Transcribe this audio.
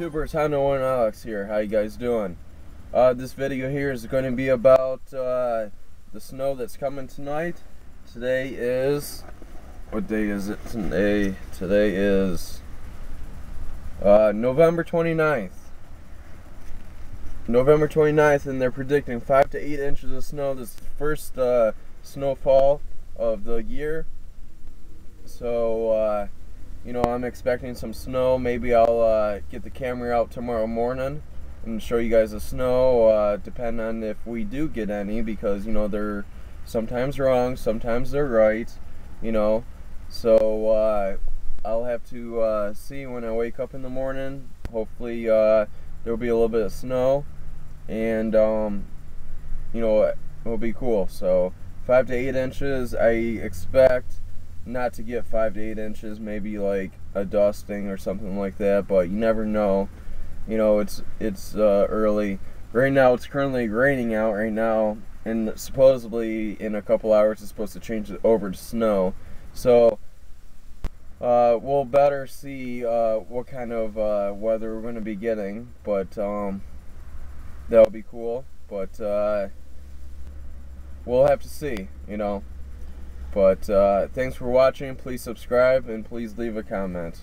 YouTubers, Hondo and Alex here. How you guys doing? This video here is going to be about the snow that's coming tonight. Today is, what day is it today? Today is November 29th. November 29th, and they're predicting 5 to 8 inches of snow. This is the first snowfall of the year. So, you know, I'm expecting some snow. Maybe I'll get the camera out tomorrow morning and show you guys the snow, depending on if we do get any, because, you know, they're sometimes wrong, sometimes they're right, you know. So, I'll have to see when I wake up in the morning. Hopefully, there'll be a little bit of snow, and, you know, it'll be cool. So, 5 to 8 inches, I expect not to get 5 to 8 inches, maybe like a dusting or something like that, but you never know. You know, it's early. Right now it's currently raining out right now, and supposedly in a couple hours it's supposed to change it over to snow. So we'll better see what kind of weather we're going to be getting, but that'll be cool. But we'll have to see, you know. But thanks for watching. Please subscribe and please leave a comment.